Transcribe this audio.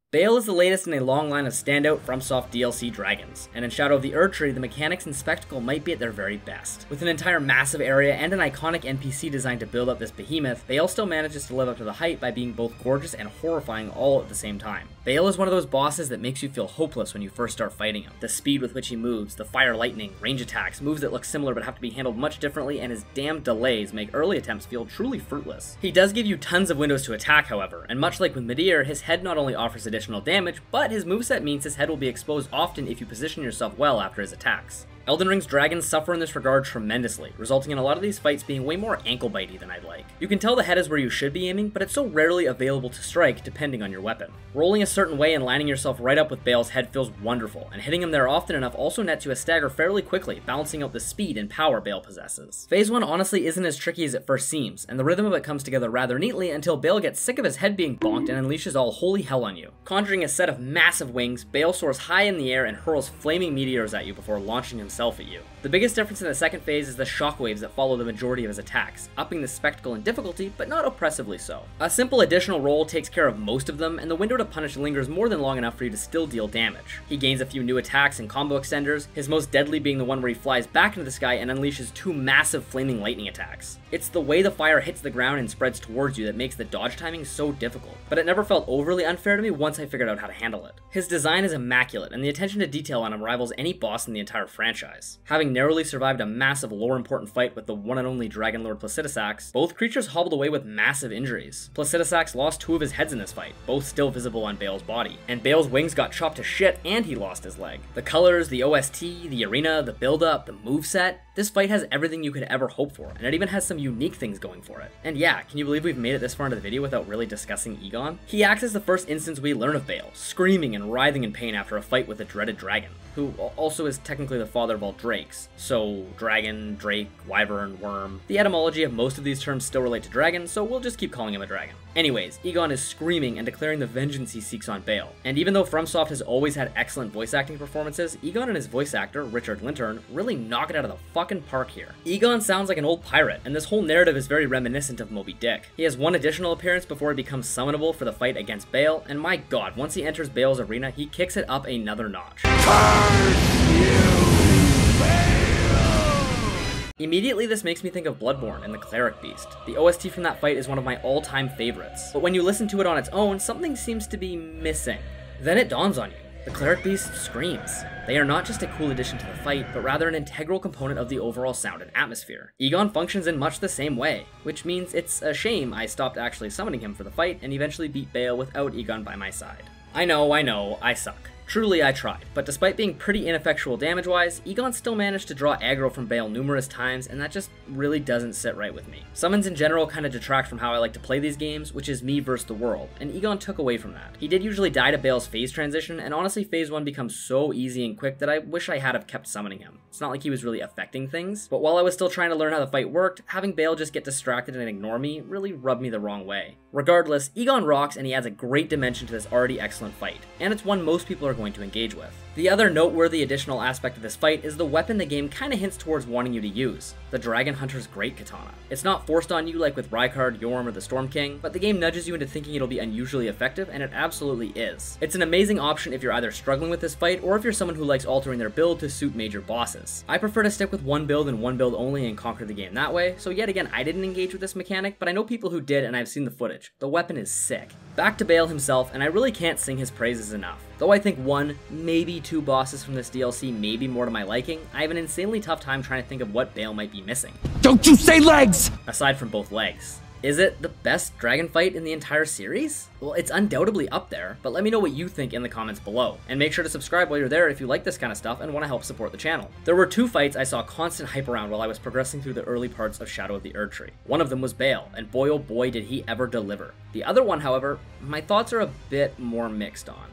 Bayle is the latest in a long line of standout FromSoft DLC dragons, and in Shadow of the Erdtree, the mechanics and spectacle might be at their very best. With an entire massive area and an iconic NPC designed to build up this behemoth, Bayle still manages to live up to the hype by being both gorgeous and horrifying all at the same time. Bayle is one of those bosses that makes you feel hopeless when you first start fighting him. The speed with which he moves, the fire lightning, range attacks, moves that look similar but have to be handled much differently, and his damned delays make early attempts feel truly fruitless. He does give you tons of windows to attack, however, and much like with Midir, his head not only offers additional damage, but his moveset means his head will be exposed often if you position yourself well after his attacks. Elden Ring's dragons suffer in this regard tremendously, resulting in a lot of these fights being way more ankle-bitey than I'd like. You can tell the head is where you should be aiming, but it's so rarely available to strike depending on your weapon. Rolling a certain way and lining yourself right up with Bayle's head feels wonderful, and hitting him there often enough also nets you a stagger fairly quickly, balancing out the speed and power Bayle possesses. Phase 1 honestly isn't as tricky as it first seems, and the rhythm of it comes together rather neatly until Bayle gets sick of his head being bonked and unleashes all holy hell on you. Conjuring a set of massive wings, Bayle soars high in the air and hurls flaming meteors at you before launching himself at you. The biggest difference in the second phase is the shockwaves that follow the majority of his attacks, upping the spectacle and difficulty, but not oppressively so. A simple additional roll takes care of most of them, and the window to punish lingers more than long enough for you to still deal damage. He gains a few new attacks and combo extenders, his most deadly being the one where he flies back into the sky and unleashes two massive flaming lightning attacks. It's the way the fire hits the ground and spreads towards you that makes the dodge timing so difficult, but it never felt overly unfair to me once I figured out how to handle it. His design is immaculate, and the attention to detail on him rivals any boss in the entire franchise. Having narrowly survived a massive lore-important fight with the one and only Dragon Lord Placidusax, both creatures hobbled away with massive injuries. Placidusax lost two of his heads in this fight, both still visible on Bayle's body, and Bayle's wings got chopped to shit and he lost his leg. The colors, the OST, the arena, the build-up, the moveset, this fight has everything you could ever hope for, and it even has some unique things going for it. And yeah, can you believe we've made it this far into the video without really discussing Egon? He acts as the first instance we learn of Bayle, screaming and writhing in pain after a fight with the dreaded dragon, who also is technically the father of all drakes. So dragon, drake, wyvern, worm. The etymology of most of these terms still relate to dragon, so we'll just keep calling him a dragon. Anyways, Egon is screaming and declaring the vengeance he seeks on Bayle. And even though FromSoft has always had excellent voice acting performances, Egon and his voice actor, Richard Lintern, really knock it out of the fucking park here. Egon sounds like an old pirate, and this whole narrative is very reminiscent of Moby Dick. He has one additional appearance before he becomes summonable for the fight against Bayle, and my god, once he enters Bayle's arena, he kicks it up another notch. Immediately, this makes me think of Bloodborne and the Cleric Beast. The OST from that fight is one of my all-time favorites, but when you listen to it on its own, something seems to be missing. Then it dawns on you. The Cleric Beast screams. They are not just a cool addition to the fight, but rather an integral component of the overall sound and atmosphere. Egon functions in much the same way, which means it's a shame I stopped actually summoning him for the fight and eventually beat Bayle without Egon by my side. I know, I suck. Truly, I tried, but despite being pretty ineffectual damage-wise, Egon still managed to draw aggro from Bayle numerous times, and that just really doesn't sit right with me. Summons in general kind of detract from how I like to play these games, which is me versus the world, and Egon took away from that. He did usually die to Bayle's phase transition, and honestly phase 1 becomes so easy and quick that I wish I had have kept summoning him. It's not like he was really affecting things, but while I was still trying to learn how the fight worked, having Bayle just get distracted and ignore me really rubbed me the wrong way. Regardless, Egon rocks and he adds a great dimension to this already excellent fight, and it's one most people are going to engage with. The other noteworthy additional aspect of this fight is the weapon the game kinda hints towards wanting you to use, the Dragon Hunter's Great Katana. It's not forced on you like with Rykard, Yorm, or the Storm King, but the game nudges you into thinking it'll be unusually effective, and it absolutely is. It's an amazing option if you're either struggling with this fight, or if you're someone who likes altering their build to suit major bosses. I prefer to stick with one build and one build only and conquer the game that way, so yet again I didn't engage with this mechanic, but I know people who did and I've seen the footage. The weapon is sick. Back to Bayle himself, and I really can't sing his praises enough. Though I think one, maybe two bosses from this DLC may be more to my liking, I have an insanely tough time trying to think of what Bayle might be missing. Don't you say legs! Aside from both legs. Is it the best dragon fight in the entire series? Well, it's undoubtedly up there, but let me know what you think in the comments below. And make sure to subscribe while you're there if you like this kind of stuff and want to help support the channel. There were two fights I saw constant hype around while I was progressing through the early parts of Shadow of the Erdtree. One of them was Bayle, and boy oh boy did he ever deliver. The other one, however, my thoughts are a bit more mixed on.